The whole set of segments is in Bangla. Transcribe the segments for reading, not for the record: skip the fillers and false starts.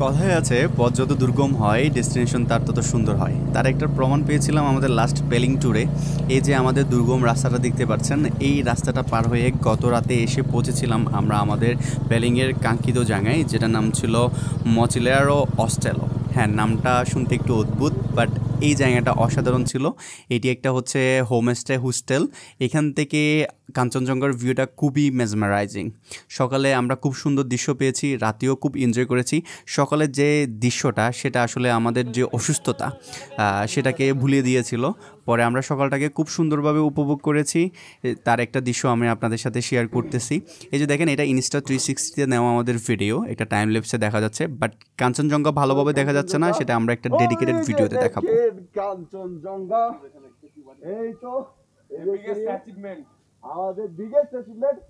কথায় আছে পথ যত দুর্গম হয় ডেস্টিনেশন তার তত সুন্দর হয়। তার একটা প্রমাণ পেয়েছিলাম আমাদের লাস্ট পেলিং ট্যুরে। এই যে আমাদের দুর্গম রাস্তাটা দেখতে পাচ্ছেন, এই রাস্তাটা পার হয়ে গত রাতে এসে পৌঁছেছিলাম আমরা আমাদের পেলিংয়ের কাঙ্ক্ষিত জায়গায়, যেটার নাম ছিল মচিলেয়ারো অস্টেলো। হ্যাঁ, নামটা শুনতে একটু অদ্ভুত, বাট এই জায়গাটা অসাধারণ ছিল। এটি একটা হচ্ছে হোমস্টে হোস্টেল। এখান থেকে কাঞ্চনজঙ্ঘার ভিউটা খুবই মেসমারাইজিং। সকালে আমরা খুব সুন্দর দৃশ্য পেয়েছি, রাতেও খুব এনজয় করেছি। সকালের যে দৃশ্যটা সেটা আসলে আমাদের যে অসুস্থতা সেটাকে ভুলিয়ে দিয়েছিল। পরে আমরা সকালটাকে খুব সুন্দরভাবে উপভোগ করেছি। তার একটা দৃশ্য আমি আপনাদের সাথে শেয়ার করতেছি। এই যে দেখেন, এটা Insta360-তে নেওয়া আমাদের ভিডিও, একটা টাইম ল্যাপসে দেখা যাচ্ছে, বাট কাঞ্চনজঙ্ঘা ভালোভাবে দেখা যাচ্ছে না, সেটা আমরা একটা ডেডিকেটেড ভিডিওতে দেখাবো। কাঞ্চনজঙ্ঘা এই তো বিগেস্ট অ্যাচিভমেন্ট, আমাদের বিগেস্ট অ্যাচিভমেন্ট।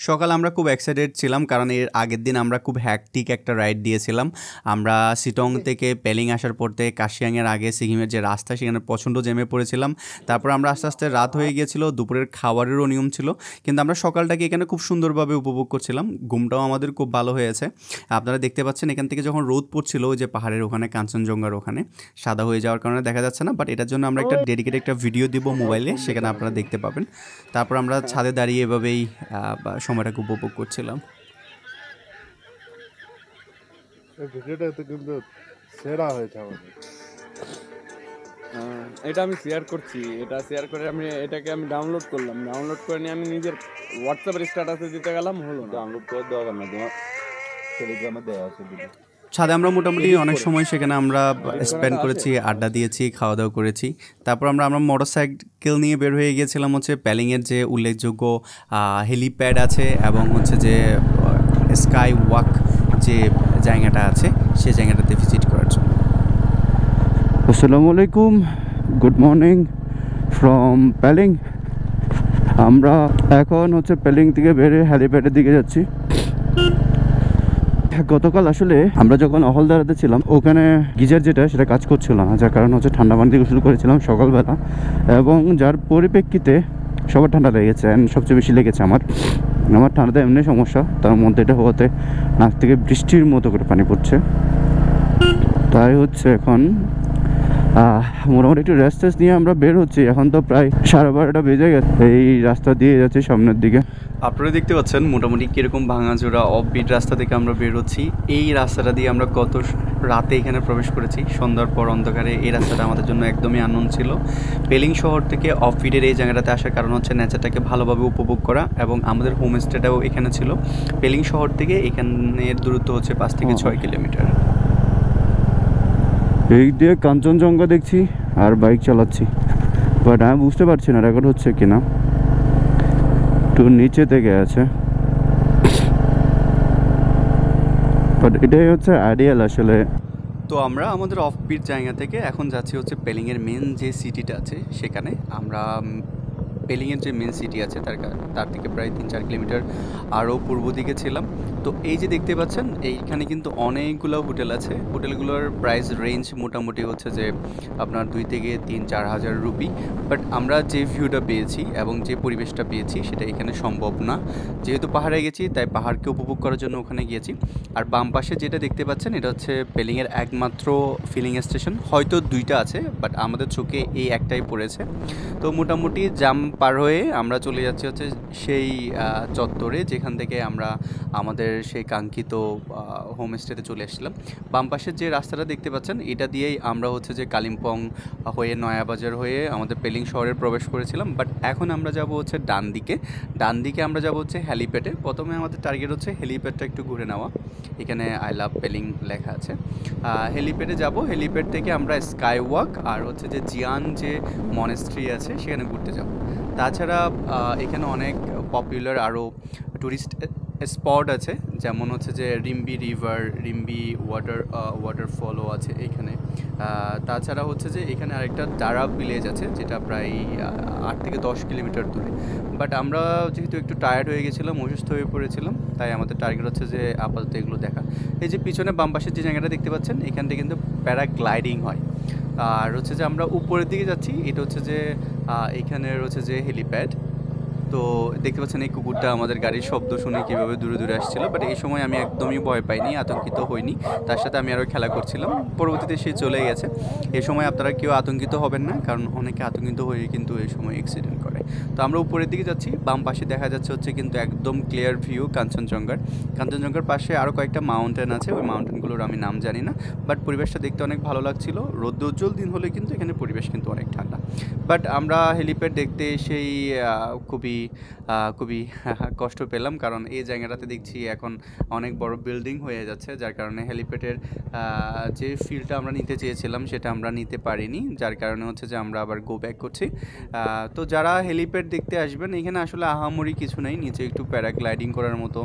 সকাল আমরা খুব এক্সাইটেড ছিলাম, কারণ এর আগের দিন আমরা খুব হ্যাকটিক একটা রাইড দিয়েছিলাম। আমরা সিটং থেকে পেলিং আসার পর থেকে কাশিয়াংয়ের আগে সিকিমের যে রাস্তা সেখানে প্রচণ্ড জ্যামে পড়েছিলাম। তারপর আমরা আস্তে আস্তে রাত হয়ে গিয়েছিল, দুপুরের খাবারেরও নিয়ম ছিল, কিন্তু আমরা সকালটাকে এখানে খুব সুন্দরভাবে উপভোগ করছিলাম। ঘুমটাও আমাদের খুব ভালো হয়েছে। আপনারা দেখতে পাচ্ছেন এখান থেকে যখন রোদ পড়ছিল, ওই যে পাহাড়ের ওখানে কাঞ্চনজঙ্ঘার ওখানে সাদা হয়ে যাওয়ার কারণে দেখা যাচ্ছে না, বাট এটার জন্য আমরা একটা ডেডিকেটেড একটা ভিডিও দিব মোবাইলে, সেখানে আপনারা দেখতে পাবেন। তারপর আমরা ছাদে দাঁড়িয়ে এভাবেই সময়টাকে উপভোগ করছিলাম। ভিডিওটা কিন্তু সেরা হয়েছে আমাদের। এটা আমি শেয়ার করছি, এটা শেয়ার করে এটাকে আমি ডাউনলোড করলাম। ডাউনলোড করে নিয়ে আমি নিজের হোয়াটসঅ্যাপের স্ট্যাটাসে দিতে গেলাম, হলো না। ডাউনলোড করে দেওয়া না, তোমার টেলিগ্রামে দেওয়া আছে। ছাদে আমরা মোটামুটি অনেক সময় সেখানে আমরা স্পেন্ড করেছি, আড্ডা দিয়েছি, খাওয়া দাওয়া করেছি। তারপর আমরা মোটর সাইকেল নিয়ে বের হয়ে গিয়েছিলাম হচ্ছে পেলিংয়ের যে উল্লেখযোগ্য হেলিপ্যাড আছে এবং হচ্ছে যে স্কাই ওয়াক যে জায়গাটা আছে সেই জায়গাটাতে ভিজিট করার জন্য। আসসালামু আলাইকুম, গুড মর্নিং ফ্রম পেলিং। আমরা এখন হচ্ছে পেলিং থেকে বেরিয়ে হেলিপ্যাডের দিকে যাচ্ছি। গতকাল আসলে আমরা যখন অহলদারাতে ছিলাম, ওখানে গিজার যেটা সেটা কাজ করছিল না, যার কারণ হচ্ছে ঠান্ডা পানি থেকে শুরু করেছিলাম সকালবেলা, এবং যার পরিপ্রেক্ষিতে সবার ঠান্ডা লেগেছে। অ্যান্ড সবচেয়ে বেশি লেগেছে আমার ঠান্ডাতে এমনি সমস্যা, তার মধ্যে এটা হতে নাক থেকে বৃষ্টির মতো করে পানি পড়ছে। তাই হচ্ছে এখন মোটামুটি একটু রেস্ট নিয়ে আমরা বের হচ্ছি। এখন তো প্রায় 12:30 বেজে গেছে। এই রাস্তা দিয়ে যাচ্ছি সামনের দিকে। আপনারা দেখতে পাচ্ছেন মোটামুটি কীরকম ভাঙাচোরা অফবিট রাস্তা থেকে আমরা বের হচ্ছি। এই রাস্তাটা দিয়ে আমরা গত রাতে এখানে প্রবেশ করেছি সন্ধ্যার পর অন্ধকারে। এই রাস্তাটা আমাদের জন্য একদমই আনন্দ ছিল। পেলিং শহর থেকে অফবিটের এই জায়গাটাতে আসার কারণ হচ্ছে নেচারটাকে ভালোভাবে উপভোগ করা, এবং আমাদের হোমস্টেটাও এখানে ছিল। পেলিং শহর থেকে এখানের দূরত্ব হচ্ছে 5 থেকে 6 কিলোমিটার। এই দিয়ে কাঞ্চনজঙ্ঘা দেখছি আর বাইক চালাচ্ছি, বাট আমি বুঝতে পারছি না রেকর্ড হচ্ছে কিনা। একটু নিচে থেকে আছে, বাট এটাই হচ্ছে আইডিয়াল আসলে। তো আমরা আমাদের অফবিট জায়গা থেকে এখন যাচ্ছি হচ্ছে পেলিংয়ের মেন যে সিটিটা আছে সেখানে। আমরা পেলিংয়ের যে মেন সিটি আছে তার থেকে প্রায় 3-4 কিলোমিটার আরও পূর্ব দিকে ছিলাম। তো এই যে দেখতে পাচ্ছেন, এইখানে কিন্তু অনেকগুলো হোটেল আছে। হোটেলগুলোর প্রাইস রেঞ্জ মোটামুটি হচ্ছে যে আপনার 2 থেকে 3-4 হাজার রুপি। বাট আমরা যে ভিউটা পেয়েছি এবং যে পরিবেশটা পেয়েছি সেটা এখানে সম্ভব না। যেহেতু পাহাড়ে গেছি তাই পাহাড়কে উপভোগ করার জন্য ওখানে গিয়েছি। আর বাম পাশে যেটা দেখতে পাচ্ছেন এটা হচ্ছে পেলিংয়ের একমাত্র ফিলিং স্টেশন। হয়তো 2টা আছে, বাট আমাদের চোখে এই একটাই পড়েছে। তো মোটামুটি জাম পার হয়ে আমরা চলে যাচ্ছি হচ্ছে সেই চত্বরে, যেখান থেকে আমরা আমাদের সেই কাঙ্ক্ষিত হোমস্টেতে চলে আসছিলাম। বাম পাশের যে রাস্তাটা দেখতে পাচ্ছেন এটা দিয়েই আমরা হচ্ছে যে কালিম্পং হয়ে নয়াবাজার হয়ে আমাদের পেলিং শহরে প্রবেশ করেছিলাম। বাট এখন আমরা যাব হচ্ছে ডান দিকে আমরা যাব হচ্ছে হেলিপ্যাডে। প্রথমে আমাদের টার্গেট হচ্ছে হেলিপ্যাডটা একটু ঘুরে নেওয়া। এখানে আই লাভ পেলিং লেখা আছে। হেলিপ্যাডে যাব, হেলিপ্যাড থেকে আমরা স্কাই ওয়াক আর হচ্ছে যে জিয়ান যে মনেস্ট্রি আছে সেখানে ঘুরতে যাব। তাছাড়া এখানে অনেক পপুলার আরও টুরিস্ট স্পট আছে, যেমন হচ্ছে যে রিম্বি রিভার, রিম্বি ওয়াটারফলও আছে এখানে। তাছাড়া হচ্ছে যে এখানে আরেকটা দারাব ভিলেজ আছে, যেটা প্রায় 8 থেকে 10 কিলোমিটার দূরে। বাট আমরা যেহেতু একটু টায়ার্ড হয়ে গেছিলাম, অসুস্থ হয়ে পড়েছিলাম, তাই আমাদের টার্গেট হচ্ছে যে আপাতত এগুলো দেখা। এই যে পিছনে বাম পাশের যে জায়গাটা দেখতে পাচ্ছেন, এখান থেকে কিন্তু প্যারাগ্লাইডিং হয়। আর হচ্ছে যে আমরা উপরের দিকে যাচ্ছি, এটা হচ্ছে যে এখানে হচ্ছে যে হেলিপ্যাড। তো দেখতে পাচ্ছেন এই কুকুরটা আমাদের গাড়ির শব্দ শুনে কীভাবে দূরে দূরে আসছিল, বাট এই সময় আমি একদমই ভয় পাইনি, আতঙ্কিত হইনি। তার সাথে আমি আরও খেলা করছিলাম, পরবর্তীতে সে চলে গেছে। এই সময় আপনারা কেউ আতঙ্কিত হবেন না, কারণ অনেকে আতঙ্কিত হয়ে কিন্তু এই সময় অ্যাক্সিডেন্ট করে। তো আমরা উপরের দিকে যাচ্ছি, বাম পাশে দেখা যাচ্ছে হচ্ছে কিন্তু একদম ক্লিয়ার ভিউ কাঞ্চনজঙ্ঘার পাশে আরও কয়েকটা মাউন্টেন আছে, ওই মাউন্টেনগুলোর আমি নাম জানি না, বাট পরিবেশটা দেখতে অনেক ভালো লাগছিল। রৌদ্রোজ্জ্বল দিন হলে কিন্তু এখানে পরিবেশ কিন্তু অনেক ঠান্ডা। বাট আমরা হেলিপ্যাড দেখতে এসেই খুবই কষ্ট পেলাম, কারণ এই জায়গাটাতে দেখছি এখন অনেক বড় বিল্ডিং হয়ে যাচ্ছে, যার কারণে হেলিপ্যাডের যে ফিলটা আমরা নিতে চেয়েছিলাম সেটা আমরা নিতে পারিনি, যার কারণে হচ্ছে যে আমরা আবার গো ব্যাক করছি। তো যারা হেলিপ্যাড দেখতে আসবেন, এখানে আসলে আহামরি কিছু নেই, নিচে একটু প্যারাগ্লাইডিং করার মতো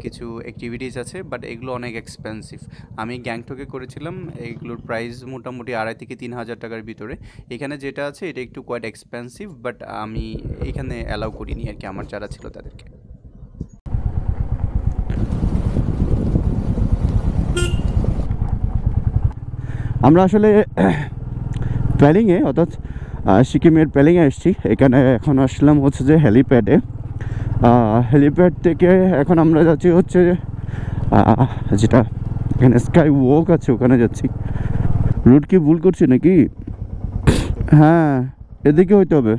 কিছু অ্যাক্টিভিটিস আছে, বাট এগুলো অনেক এক্সপেন্সিভ। আমি গ্যাংটকে করেছিলাম, এইগুলোর প্রাইস মোটামুটি 2,500 থেকে 3,000 টাকার ভিতরে। এখানে যেটা আছে এটা একটু কোয়াইট এক্সপেন্সিভ, বাট আমি এখানে অ্যালাউ করিনি আর কি, আমার যারা ছিল তাদেরকে। আমরা আসলে প্যালিংয়ে অর্থাৎ সিকিমের প্যালিংয়ে এসেছি। এখানে এখন আসলাম হচ্ছে যে হেলিপ্যাডে। হেলিপ্যাড থেকে এখন আমরা যাচ্ছি হচ্ছে যেটা এখানে স্কাই ওয়াক আছে ওখানে যাচ্ছি। রুট কি ভুল করছি নাকি? হ্যাঁ, এদিকে হইতে হবে,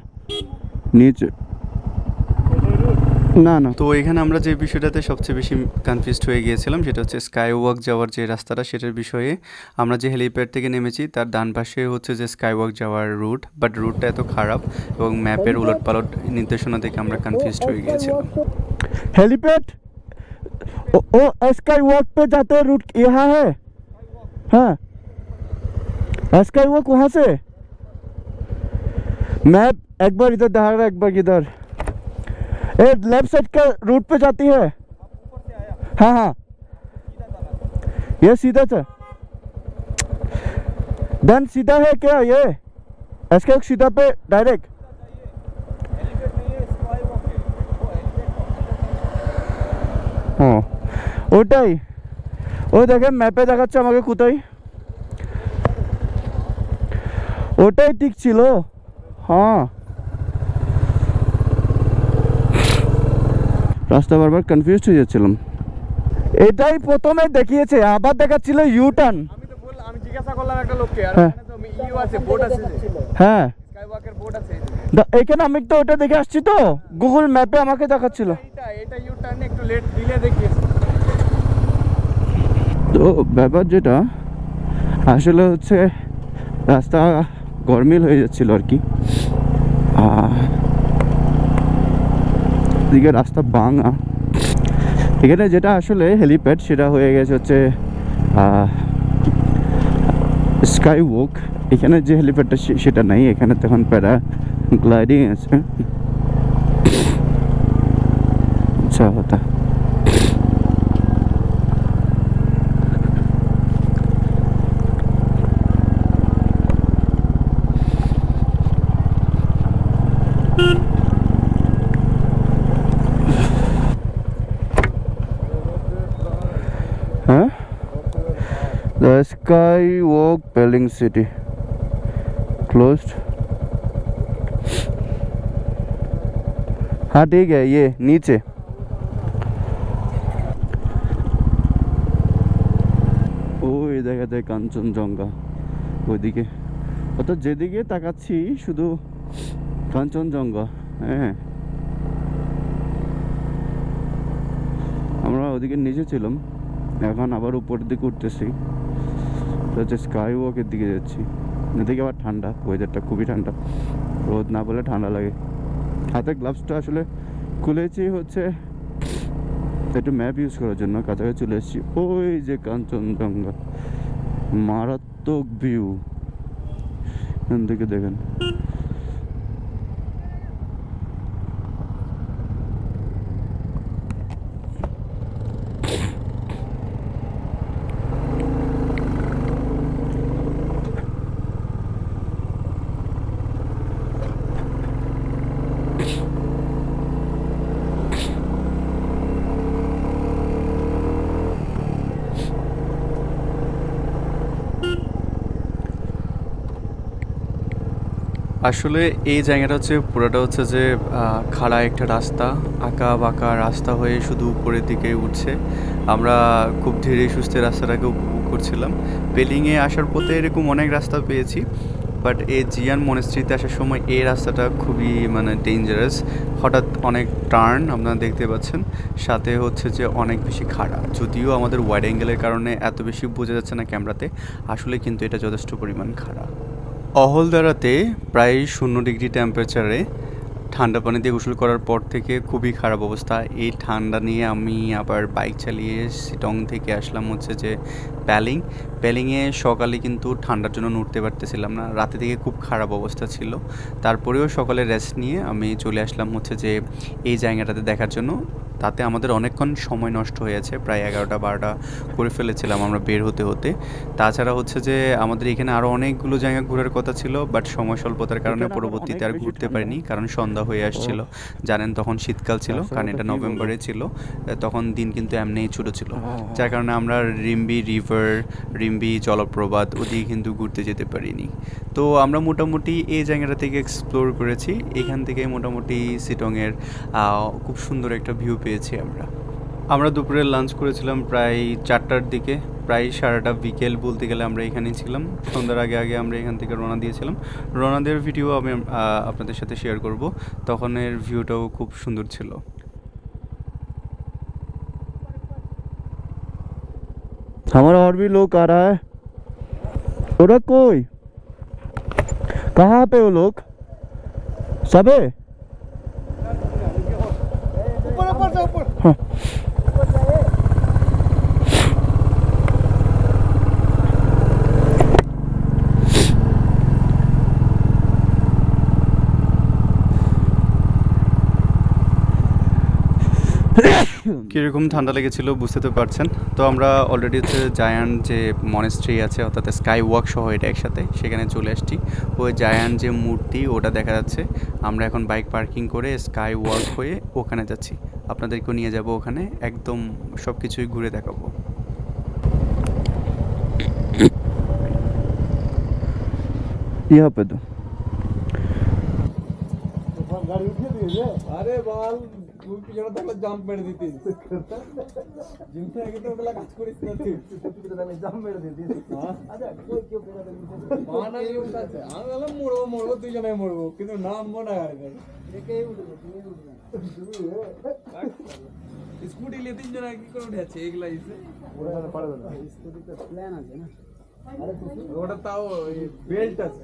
নিচে না না। তো এখানে আমরা যে বিষয়টাতে সবচেয়ে বেশি কনফিউজড হয়ে গিয়েছিলাম সেটা হচ্ছে স্কাই ওয়াক যাওয়ার যে রাস্তাটা, সেটার বিষয়ে। আমরা যে হেলিপ্যাড থেকে নেমেছি তার ডান পাশে হচ্ছে যে স্কাই ওয়াক যাওয়ার রুট, বাট রুটটা এত খারাপ এবং ম্যাপের উলটপালট নির্দেশনা দেখে আমরা কনফিউজড হয়ে গিয়েছিলাম। हेलीपैड ओ स्काई वॉक पे जाते हैं, रूट यहाँ है। हाँ, स्काई वॉक वहाँ से मैप एक बार इधर दिखा रहा है, एक बार इधर। ए लेफ्ट साइड का रूट पे जाती है। हाँ हाँ, ये सीधा था। देन सीधा है क्या ये? स्काई वॉक सीधा पे डायरेक्ट। ও ওটাই, ওই দেখেন ম্যাপে দেখাচ্ছে আমাকে কোথায়, ওটাই ঠিক ছিল। হ্যাঁ, রাস্তা বারবার কনফিউজ হয়ে যাচ্ছিলাম। এটাই প্রথমে দেখিয়েছে, আবার দেখাচ্ছিল ইউ টার্ন। আমি তো বললাম, আমি জিজ্ঞাসা করলাম একটা লোককে, আর হ্যাঁ। এখানে তো ইউ আছে, বোর্ড আছে, হ্যাঁ, স্কাই ওয়াকের বোর্ড আছে। এখানে আমি তো ওটা দেখে আসছি, তো গুগল ম্যাপে আমাকে দেখাচ্ছিল। এটা ইউ টার্নে একটু লেট দিলে দেখিয়েছে। তো ব্যাপার যেটা আসলে হচ্ছে রাস্তা গরমিল হয়ে যাচ্ছিল আর কি, এদিকে রাস্তা ভাঙা। এখানে যেটা আসলে হেলিপ্যাড সেটা হয়ে গেছে হচ্ছে স্কাই ওয়াক। এখানে যে হেলিপ্যাডটা সেটা নাই, এখানে তখন প্যারা গ্লাইডিং আছে। আচ্ছা হতা Huh? The Skywalk Peling City closed. हाँ ठीक है, ये नीचे। ওই দেখাতে কাঞ্চনজঙ্ঘা ওইদিকে, অর্থাৎ যেদিকে তাকাচ্ছি শুধু কাঞ্চনজঙ্ঘা। হ্যাঁ, আমরা ওদিকে নিচে ছিলাম, এখন আবার উপরের দিকে উঠতেছি, হচ্ছে স্কাই ওয়াকের দিকে যাচ্ছি। এদিকে আবার ঠান্ডা, ওয়েদারটা খুবই ঠান্ডা, রোদ না বলে ঠান্ডা লাগে। হাতে গ্লাভসটা আসলে খুলেছি হচ্ছে একটু ম্যাপ ইউজ করার জন্য, কাছাকাছি চলে এসেছি। ওই যে কাঞ্চনজঙ্ঘা, মারাত্মক ভিউ, এখান থেকে দেখেন। আসলে এই জায়গাটা হচ্ছে পুরোটা হচ্ছে যে খাড়া একটা রাস্তা, আঁকা বাঁকা রাস্তা হয়ে শুধু উপরের দিকে উঠছে। আমরা খুব ধীরে সুস্থে রাস্তাটাকে উপভোগ করছিলাম। পেলিংয়ে আসার পথে এরকম অনেক রাস্তা পেয়েছি, বাট এই জিয়ান মনেস্ট্রিতে আসার সময় এই রাস্তাটা খুবই মানে ডেঞ্জারাস। হঠাৎ অনেক টার্ন আপনারা দেখতে পাচ্ছেন, সাথে হচ্ছে যে অনেক বেশি খাড়া। যদিও আমাদের ওয়াইড অ্যাঙ্গেলের কারণে এত বেশি বোঝা যাচ্ছে না ক্যামেরাতে, আসলে কিন্তু এটা যথেষ্ট পরিমাণ খাড়া। অহলদারাতে প্রায় 0 ডিগ্রি টেম্পারেচারে ঠান্ডা পানি দিয়ে গোসল করার পর থেকে খুবই খারাপ অবস্থা। এই ঠান্ডা নিয়ে আমি আবার বাইক চালিয়ে শিটং থেকে আসলাম হচ্ছে যে প্যালিংয়ে সকালে কিন্তু ঠান্ডার জন্য নড়তে পারতেছিলাম না, রাতে থেকে খুব খারাপ অবস্থা ছিল। তারপরেও সকালে রেস্ট নিয়ে আমি চলে আসলাম হচ্ছে যে এই জায়গাটাতে দেখার জন্য। তাতে আমাদের অনেকক্ষণ সময় নষ্ট হয়েছে, প্রায় 11টা-12টা করে ফেলেছিলাম আমরা বের হতে হতে। তাছাড়া হচ্ছে যে আমাদের এখানে আরও অনেকগুলো জায়গা ঘোরার কথা ছিল, বাট সময় স্বল্পতার কারণে পরবর্তীতে আর ঘুরতে পারিনি, কারণ সন্ধ্যা হয়ে আসছিল। জানেন তখন শীতকাল ছিল, কারণ এটা নভেম্বরে ছিল, তখন দিন কিন্তু এমনিই ছোটো ছিল, যার কারণে আমরা রিম্বি রিভার, রিম্বি জলপ্রপাত ওদিকে কিন্তু ঘুরতে যেতে পারিনি। তো আমরা মোটামুটি এই জায়গাটা থেকে এক্সপ্লোর করেছি। এখান থেকে মোটামুটি শিটংয়ের খুব সুন্দর একটা ভিউ পেয়েছি আমরা দুপুরে লাঞ্চ করেছিলাম প্রায় 4টার দিকে, প্রায় 8:30 বিকেল বলতে গেলে আমরা এখানেই ছিলাম। সন্ধ্যার আগে আগে আমরা এখান থেকে রওনা দিয়েছিলাম। রওনা দেওয়ার ভিডিও আমি আপনাদের সাথে শেয়ার করব, তখনের ভিউটাও খুব সুন্দর ছিল। हमारा और भी लोग आ रहा है। और कोई कहाँ पे वो लोग सब है? हाँ। কীরকম ঠান্ডা লেগেছিল বুঝতে তো পারছেন। তো আমরা অলরেডি হচ্ছে জায়ান্ট যে মনেস্ট্রি আছে, অর্থাৎ স্কাই ওয়াক সহ এটা একসাথে, সেখানে চলে আসছি। ওই জায়ান্ট যে মূর্তি ওটা দেখা যাচ্ছে। আমরা এখন বাইক পার্কিং করে স্কাই ওয়াক হয়ে ওখানে যাচ্ছি, আপনাদেরকেও নিয়ে যাব ওখানে, একদম সব কিছুই ঘুরে দেখাবো। यहाँ पे तो গাড়ি উঠিয়ে দিয়েছে। আরে বল তুই পিছনে থাকলে জাম্প মেরে দিতিস। জিম থেকে গিয়ে তো ওগুলা কাজ করিস না তুই। আমি জাম মেরে দিয়েছি। আচ্ছা কই কেউ বেরা দিয়েছে। মানা ইউজ আছে। আমি বললাম মরবো তুই জানাই মরবো, কিন্তু নাম মনে হয় না। একেই উঠবে, তুমি উঠবে। স্কুটি নিয়ে 3 জন কি করে উঠে যাচ্ছে এগুলা ইসে? ওরা পারবে না। স্কুটিতে প্ল্যান আছে না? আরে ওটা তাও বেল্ট আছে।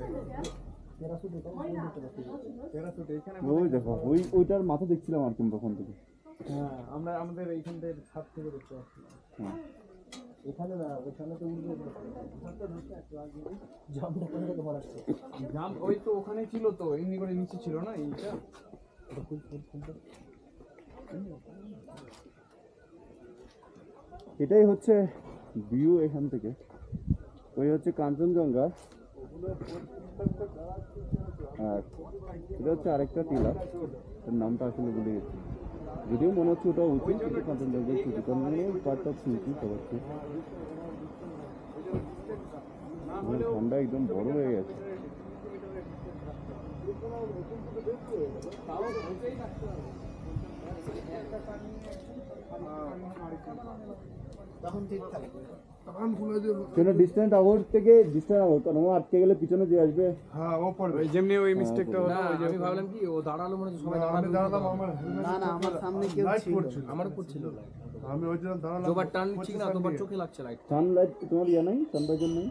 প্যারাশুট এখানে ওই দেখো ওইটার মাথা দেখছিলাম আর তুমি তখন থেকে। হ্যাঁ আমরা আমাদের এইখান থেকে ছাদ থেকে দেখতে পাচ্ছি। এখানে না, ওখানে তো উঠবে। জামটা কোথা থেকে মারাচ্ছে? জাম ওই তো ওখানে ছিল তো, এমনি করে নিচে ছিল না এইটা। এটাই হচ্ছে ভিউ এখান থেকে। ওই হচ্ছে কাঞ্চনজঙ্ঘা, আর এটা হচ্ছে আরেকটা টিলা, তার নামটা আসলে ভুলে গেছি। যদিও মনে হচ্ছে ওটা উঁচু, কিন্তু কাঞ্চনজঙ্ঘার ছোটো পার্টটা হচ্ছে উঁচু সবার চেয়ে। ঠান্ডা একদম বড় হয়ে গেছে। ডিস্টেন্ট আওয়ার থেকে ডিস্টেন্ট আওয়ার, কারণ ও আটকে গেলে পিছনে যে আসবে। হ্যাঁ ও পড়বে। ওই যেমনি ওই মিস্টেকটা হলো, আমি ভাবলাম কি ও দাঁড়ালো মানে সবাই আমি দাঁড়ালাম, আমার না না আমার সামনে কেউ লাইট ছিল, পড়ছিল। আমার উপর ছিল আমি ওই জন্য দাঁড়ালাম। দুবার টার্ন ঠিক না, দুবার চোখে লাগছে লাইট। সানলাইট তোমার ইয়ে নাই, সানরাইজার নেই।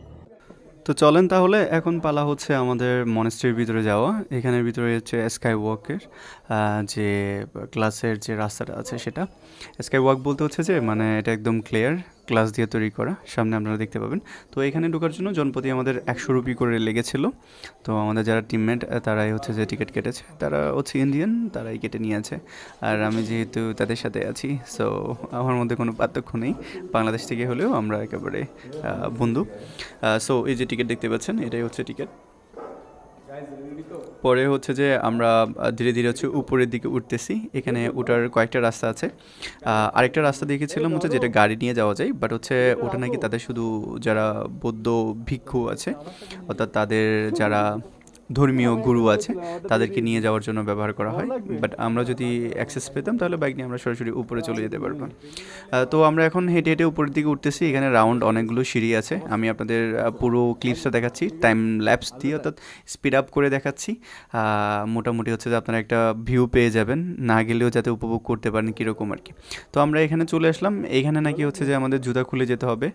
তো চলেন তাহলে, এখন পালা হচ্ছে আমাদের মনেস্ট্রির ভিতরে যাওয়া। এখানের ভিতরে হচ্ছে স্কাই ওয়াকের যে ক্লাসের যে রাস্তাটা আছে সেটা। স্কাই ওয়াক বলতে হচ্ছে যে মানে এটা একদম ক্লিয়ার, গ্লাস দিয়ে তৈরি করা, সামনে আপনারা দেখতে পাবেন। তো এখানে ঢোকার জন্য জনপ্রতি আমাদের 100 রুপি করে লেগেছিল। তো আমাদের যারা টিমমেট তারাই হচ্ছে যে টিকিট কেটেছে, তারা হচ্ছে ইন্ডিয়ান, তারাই কেটে নিয়েছে। আর আমি যেহেতু তাদের সাথে আছি, সো আমার মধ্যে কোনো পার্থক্য নেই, বাংলাদেশ থেকে হলেও আমরা একেবারে বন্ধু। সো এই যে টিকিট দেখতে পাচ্ছেন, এটাই হচ্ছে টিকিট। পরে হচ্ছে যে আমরা ধীরে ধীরে হচ্ছে উপরের দিকে উঠতেছি। এখানে ওঠার কয়েকটা রাস্তা আছে। আরেকটা রাস্তা দেখেছিলাম হচ্ছে যেটা গাড়ি নিয়ে যাওয়া যায়, বাট হচ্ছে ওটা নাকি তাদের শুধু যারা বৌদ্ধ ভিক্ষু আছে, অর্থাৎ তাদের যারা ধর্মীয় গুরু আছে তাদেরকে নিয়ে যাওয়ার জন্য ব্যবহার করা হয়। বাট আমরা যদি অ্যাক্সেস পেতাম তাহলে বাইক নিয়ে আমরা সরাসরি উপরে চলে যেতে পারতাম। তো আমরা এখন হেঁটে হেঁটে উপরের দিকে উঠতেছি। এখানে রাউন্ড অনেকগুলো সিঁড়ি আছে, আমি আপনাদের পুরো ক্লিপসটা দেখাচ্ছি টাইম ল্যাপস দিয়ে, অর্থাৎ স্পিড আপ করে দেখাচ্ছি। মোটামুটি হচ্ছে যে আপনারা একটা ভিউ পেয়ে যাবেন, না গেলেও যাতে উপভোগ করতে পারেন কীরকম আর কি। তো আমরা এখানে চলে আসলাম। এইখানে নাকি হচ্ছে যে আমাদের জুতা খুলে যেতে হবে,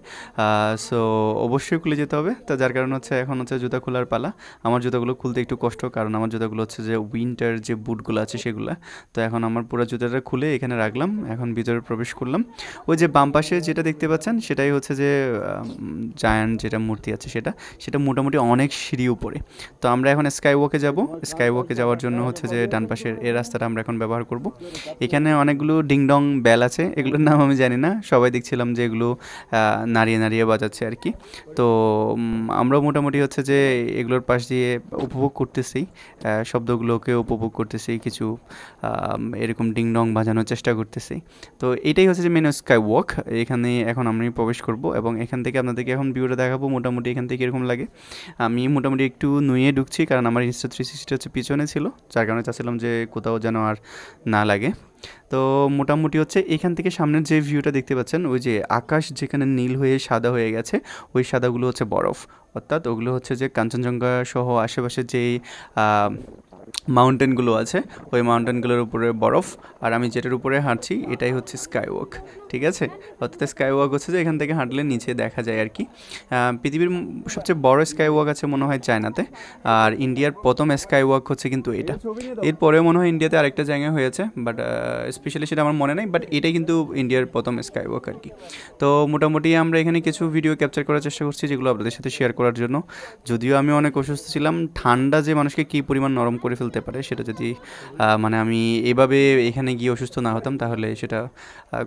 সো অবশ্যই খুলে যেতে হবে। তো যার কারণে হচ্ছে এখন হচ্ছে জুতা খোলার পালা। আমার জুতাগুলো খুলতে একটু কষ্ট, কারণ আমার জুতাগুলো হচ্ছে যে উইন্টার যে বুটগুলো আছে সেগুলো। তো এখন আমার পুরো জুতাটা খুলে এখানে রাখলাম, এখন ভিতরে প্রবেশ করলাম। ওই যে বাম পাশে যেটা দেখতে পাচ্ছেন সেটাই হচ্ছে যে জায়ান্ট যেটা মূর্তি আছে সেটা মোটামুটি অনেক সিঁড়ি উপরে। তো আমরা এখন স্কাই ওয়াকে যাব। স্কাই ওয়াকে যাওয়ার জন্য হচ্ছে যে ডান পাশের এই রাস্তাটা আমরা এখন ব্যবহার করব। এখানে অনেকগুলো ডিংডং বেল আছে, এগুলোর নাম আমি জানি না, সবাই দেখছিলাম যে এগুলো নাড়িয়ে নাড়িয়ে বাজাচ্ছে আর কি। তো আমরা মোটামুটি হচ্ছে যে এগুলোর পাশ দিয়ে উপভোগ করতেছি, শব্দগুলোকে উপভোগ করতেছি, কিছু এরকম ডিংডং বাজানোর চেষ্টা করতেছি। তো এটাই হচ্ছে যে মেন স্কাই ওয়াক। এখানে এখন আমি প্রবেশ করব এবং এখান থেকে আপনাদেরকে এখন ভিউটা দেখাবো মোটামুটি এখান থেকে এরকম লাগে। আমি মোটামুটি একটু নুয়ে ঢুকছি, কারণ আমার Insta360 হচ্ছে পিছনে ছিল, যার কারণে চাচ্ছিলাম যে কোথাও যেন আর না লাগে। তো মোটামুটি হচ্ছে এখান থেকে সামনের যে ভিউটা দেখতে পাচ্ছেন, ওই যে আকাশ যেখানে নীল হয়ে সাদা হয়ে গেছে, ওই সাদাগুলো হচ্ছে বরফ, অর্থাৎ ওগুলো হচ্ছে যে কাঞ্চনজঙ্ঘা সহ আশেপাশে যেই মাউন্টেনগুলো আছে ওই মাউন্টেনগুলোর উপরে বরফ। আর আমি যেটার উপরে হাঁটছি এটাই হচ্ছে স্কাই ওয়াক, ঠিক আছে। অর্থাৎ স্কাই ওয়াক হচ্ছে যে এখান থেকে হাঁটলে নিচে দেখা যায় আর কি। পৃথিবীর সবচেয়ে বড় স্কাই ওয়াক আছে মনে হয় চায়নাতে, আর ইন্ডিয়ার প্রথম স্কাই ওয়াক হচ্ছে কিন্তু এটা। এরপরে মনে হয় ইন্ডিয়াতে আরেকটা জায়গায় হয়েছে, বাট স্পেশালি সেটা আমার মনে নেই, বাট এটাই কিন্তু ইন্ডিয়ার প্রথম স্কাই ওয়াক আর কি। তো মোটামুটি আমরা এখানে কিছু ভিডিও ক্যাপচার করার চেষ্টা করছি, যেগুলো আপনাদের সাথে শেয়ার করার জন্য। যদিও আমি অনেক অসুস্থ ছিলাম, ঠান্ডা যে মানুষকে কী পরিমাণ নরম করে ফেলতে পারে সেটা যদি মানে আমি এভাবে এখানে গিয়ে অসুস্থ না হতাম তাহলে সেটা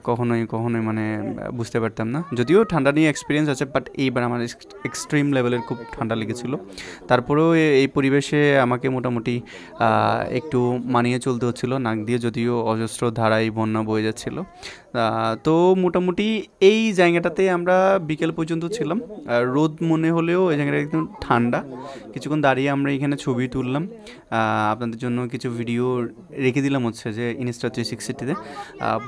কখনোই মানে বুঝতে পারতাম না। যদিও ঠান্ডা নিয়ে এক্সপিরিয়েন্স আছে, বাট এইবার আমার এক্সট্রিম লেভেলের খুব ঠান্ডা লেগেছিল। তারপরেও এই পরিবেশে আমাকে মোটামুটি একটু মানিয়ে চলতে হচ্ছিলো, নাক দিয়ে যদিও অজস্র ধারায় বন্যা বয়ে যাচ্ছিলো। তো মোটামুটি এই জায়গাটাতে আমরা বিকেল পর্যন্ত ছিলাম। রোদ মনে হলেও এই জায়গাটা একদম ঠান্ডা। কিছুক্ষণ দাঁড়িয়ে আমরা এখানে ছবি তুললাম, আপনাদের জন্য কিছু ভিডিও রেখে দিলাম হচ্ছে যে Insta360-তে।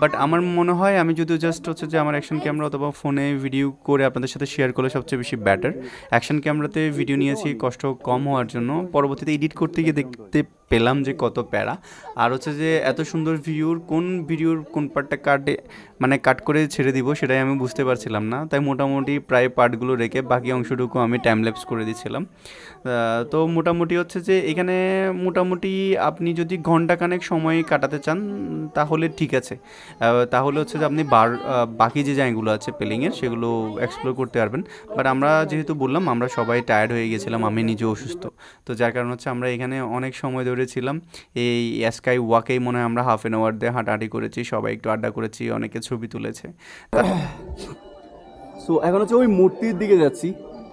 বাট আমার মনে হয় আমি যদি জাস্ট হচ্ছে যে আমার অ্যাকশন ক্যামেরা অথবা ফোনে ভিডিও করে আপনাদের সাথে শেয়ার করলে সবচেয়ে বেশি বেটার। অ্যাকশন ক্যামেরাতে ভিডিও নিয়েছি কষ্ট কম হওয়ার জন্য, পরবর্তীতে এডিট করতে গিয়ে দেখতে পেলাম যে কত প্যারা। আর হচ্ছে যে এত সুন্দর ভিডিওর কোন পার্টটা কাট করে ছেড়ে দিব সেটাই আমি বুঝতে পারছিলাম না, তাই মোটামুটি প্রায় পার্টগুলো রেখে বাকি অংশটুকু আমি টাইম ল্যাপস করে দিচ্ছিলাম। তো মোটামুটি হচ্ছে যে এখানে মোটামুটি আপনি যদি ঘন্টাখানেক সময় কাটাতে চান তাহলে ঠিক আছে, তাহলে হচ্ছে যে আপনি বাকি যে জায়গাগুলো আছে পেলিংয়ের সেগুলো এক্সপ্লোর করতে পারবেন। বাট আমরা যেহেতু বললাম আমরা সবাই টায়ার্ড হয়ে গেছিলাম, আমি নিজে অসুস্থ, তো যার কারণ হচ্ছে আমরা এখানে অনেক সময় ধরেছিলাম। এই স্কাই ওয়াকেই মনে হয় আমরা হাফ অ্যান আওয়ার দিয়ে হাঁটাহাঁটি করেছি, সবাই একটু আড্ডা করেছি, অনেকে ছবি তুলেছে। সো এখন হচ্ছে ওই মূর্তির দিকে যাচ্ছি।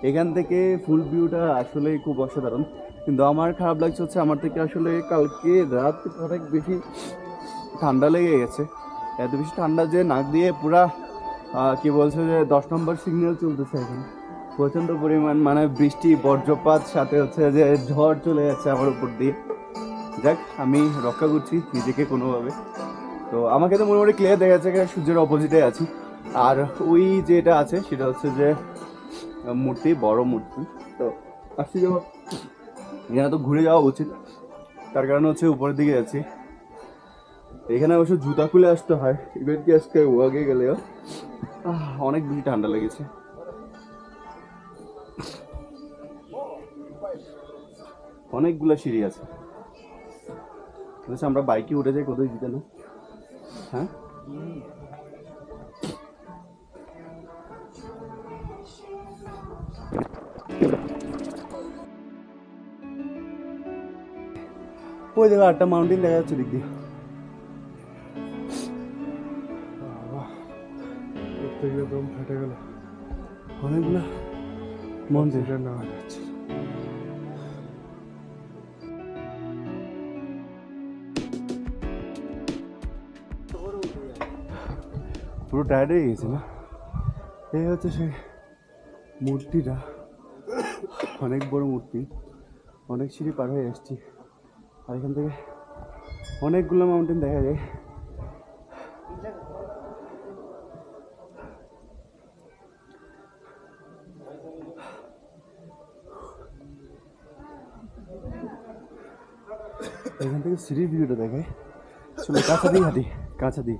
এখান থেকে ফুল ভিউটা আসলে খুব অসাধারণ, কিন্তু আমার খারাপ লাগছে হচ্ছে আমার থেকে আসলে কালকে রাত অনেক বেশি ঠান্ডা লেগে গেছে। এত বেশি ঠান্ডা যে নাক দিয়ে পুরা কি বলছে যে 10 নম্বর সিগন্যাল চলতেছে এখন। প্রচণ্ড পরিমাণ মানে বৃষ্টি, বজ্রপাত, সাথে হচ্ছে যে ঝড় চলে যাচ্ছে আমার উপর দিয়ে। যাক, আমি রক্ষা করছি নিজেকে কোনোভাবে। তো আমাকে তো মোটামুটি ক্লিয়ার দেখা যাচ্ছে সূর্যের অপোজিটে আছি। আর ওই যেটা আছে সেটা হচ্ছে যে মূর্তি, বড় মূর্তি। তো আসছি যখন এখানে তো ঘুরে যাওয়া উচিত, তার কারণে হচ্ছে উপরের দিকে যাচ্ছি। এখানে অবশ্য জুতা খুলে আসতে হয়, এবার কি আজকে ওয়াগে গেলেও অনেক বেশি ঠান্ডা লেগেছে। অনেকগুলো সিঁড়ি আছে, আমরা বাইকে উঠে যাই, কোথায় যেতে না। হ্যাঁ, ওই জায়গায় একটা মাউন্টেন দেখা যাচ্ছে দিক দিয়ে। ফেটে গেল, অনেকগুলো মন্দির নেওয়া যাচ্ছে। পুরো টায়ার্ড হয়ে গেছে না। এই হচ্ছে সেই মূর্তিটা, অনেক বড় মূর্তি। অনেক সিঁড়ি পার হয়ে এসেছি, আর এখান থেকে অনেকগুলো মাউন্টেন দেখা যায়। এখান থেকে সিঁড়ির ভিউটা দেখায়। চলো কাছা দিই হাঁটি, কাছা দিই।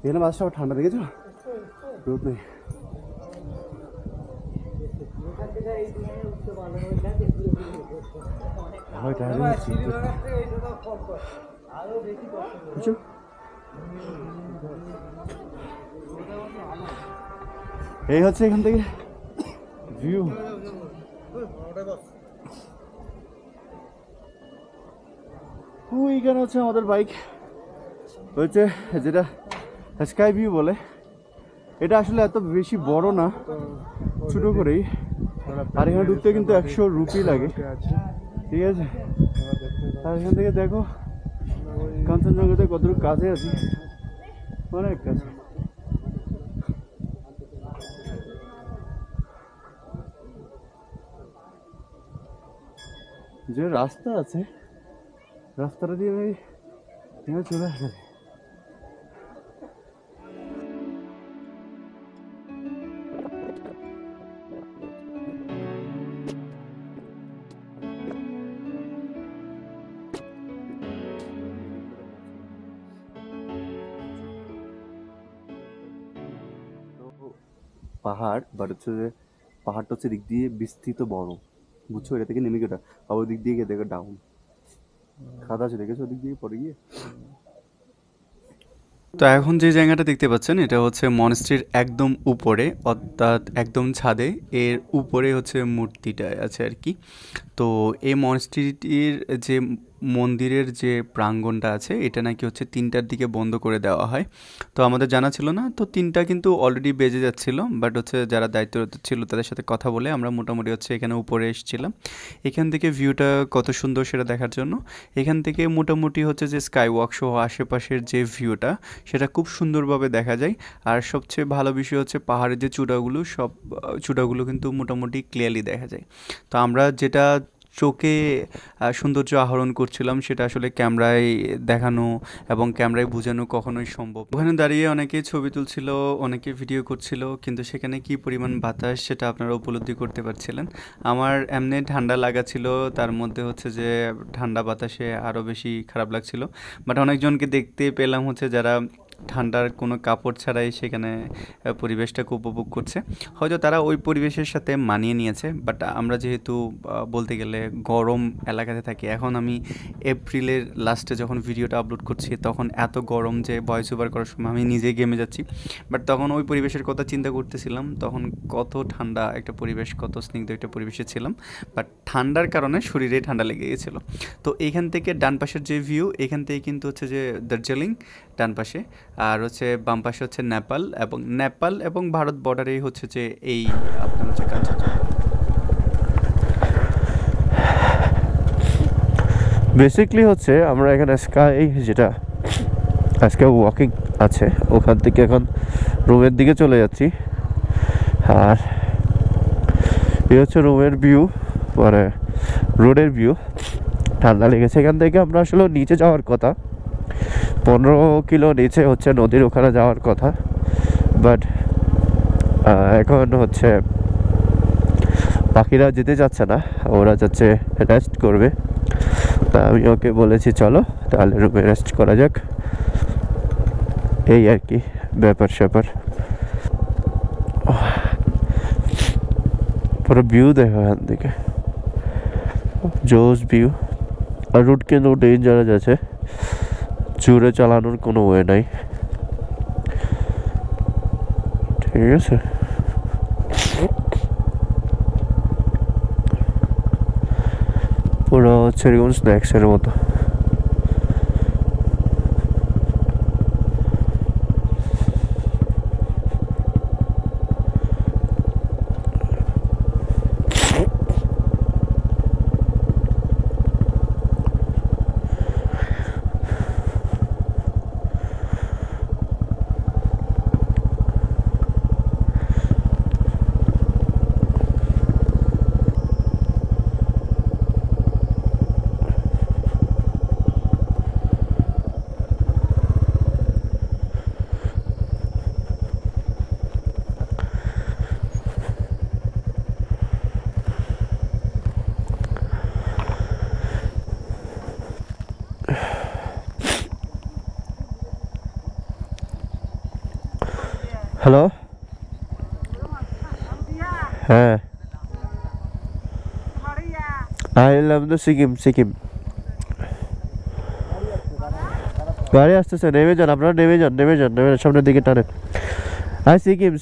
এখানে বাসটা আবার ঠান্ডা দেখেছো, রোদ নেই। এই হচ্ছে এখান থেকে ভিউ। ওইখানে হচ্ছে আমাদের বাইক, হচ্ছে যেটা স্কাই ভিউ বলে। এটা আসলে এত বেশি বড় না, ছোট করেই। আর এখানে ঢুকতে কিন্তু 100 রুপি লাগে, ঠিক আছে। আর এখান থেকে দেখো কাঞ্চনজঙ্ঘাতে কতটুকু কাছে আছি, অনেক কাছে। যে রাস্তা আছে, রাস্তাটা দিয়ে আমি এখানে চলে আসি। পাহাড়, বাট হচ্ছে যে পাহাড়টা হচ্ছে দিক দিয়ে বিস্তৃত বড়, বুঝছো? এটা থেকে নেমে গেটা আবার দিক দিয়ে গিয়ে দেখো ডাউন খাদা আছে, দেখেছো ওদিক দিয়ে পরে গিয়ে। তো এখন যে জায়গাটা দেখতে পাচ্ছেন এটা হচ্ছে মনস্ট্রির একদম উপরে, অর্থাৎ একদম ছাদে, এর উপরে হচ্ছে মূর্তিটা আছে আর কি। তো এই মনস্ট্রিটির যে মন্দিরের যে প্রাঙ্গণটা আছে এটা নাকি হচ্ছে 3টার দিকে বন্ধ করে দেওয়া হয়। তো আমাদের জানা ছিল না, তো 3টা কিন্তু অলরেডি বেজে যাচ্ছিল, বাট হচ্ছে যারা দায়িত্বরত ছিল তাদের সাথে কথা বলে আমরা মোটামুটি হচ্ছে এখানে উপরে এসেছিলাম এখান থেকে ভিউটা কত সুন্দর সেটা দেখার জন্য। এখান থেকে মোটামুটি হচ্ছে যে স্কাই ওয়াক সহ আশেপাশের যে ভিউটা সেটা খুব সুন্দরভাবে দেখা যায়। আর সবচেয়ে ভালো বিষয় হচ্ছে পাহাড়ের যে চূড়াগুলো, সব চূড়াগুলো কিন্তু মোটামুটি ক্লিয়ারলি দেখা যায়। তো আমরা যেটা চোখে সৌন্দর্য আহরণ করছিলাম সেটা আসলে ক্যামেরায় দেখানো এবং ক্যামেরায় বোঝানো কখনোই সম্ভব। ওখানে দাঁড়িয়ে অনেকে ছবি তুলছিল, অনেকে ভিডিও করছিল, কিন্তু সেখানে কি পরিমাণ বাতাস সেটা আপনারা উপলব্ধি করতে পারছিলেন। আমার এমনি ঠান্ডা লাগা ছিল, তার মধ্যে হচ্ছে যে ঠান্ডা বাতাসে আরও বেশি খারাপ লাগছিল। বাট অনেকজনকে দেখতে পেলাম হচ্ছে যারা ঠান্ডার কোনো কাপড় ছাড়াই সেখানে পরিবেশটাকে উপভোগ করছে, হয়তো তারা ওই পরিবেশের সাথে মানিয়ে নিয়েছে। বাট আমরা যেহেতু বলতে গেলে গরম এলাকাতে থাকি, এখন আমি এপ্রিলের লাস্টে যখন ভিডিওটা আপলোড করছি তখন এত গরম যে ভয়েস ওভার করার সময় আমি নিজে ঘেমে যাচ্ছি। বাট তখন ওই পরিবেশের কথা চিন্তা করতেছিলাম, তখন কত ঠান্ডা একটা পরিবেশ, কত স্নিগ্ধ একটা পরিবেশে ছিলাম, বাট ঠান্ডার কারণে শরীরে ঠান্ডা লেগে গেছিলো। তো এখান থেকে ডান পাশের যে ভিউ, এখান থেকে কিন্তু হচ্ছে যে দার্জিলিং ডান পাশে, আর হচ্ছে বাম পাশে হচ্ছে নেপাল, এবং নেপাল এবং ভারত বর্ডারেই হচ্ছে যে এই আপনার হচ্ছে কাঞ্চনজঙ্ঘা। বেসিকলি হচ্ছে আমরা এখানে স্কাই যেটা আজকে ওয়াকিং আছে ওখান থেকে এখন রুমের দিকে চলে যাচ্ছি। আর এই হচ্ছে রুমের ভিউ, মানে রোডের ভিউ। ঠান্ডা লেগেছে। এখান থেকে আমরা আসলে নিচে যাওয়ার কথা, 15 কিলো নিচে হচ্ছে নদীর ওখানে যাওয়ার কথা, বাট এখন হচ্ছে পাখিরা যেতে চাচ্ছে না, ওরা যাচ্ছে রেস্ট করবে। তা আমি ওকে বলেছি চলো তাহলে রুমে রেস্ট করা যাক, এই আর কি ব্যাপার স্যাপার। পুরো ভিউ দেখো এখান থেকে, জোস ভিউ। আর রুট কিন্তু ডেঞ্জারাস আছে, জোরে চালানোর কোনো ওয়ে নাই, ঠিক আছে। পুরো হচ্ছে এরকম স্ন্যাক্সের মতো। হ্যালো, হ্যাঁ আইলাম তো সিকিম। গাড়ি আসতেছে, নেমে যান আপনারা, নেমে যান সামনের দিকে টানেন। সিকিম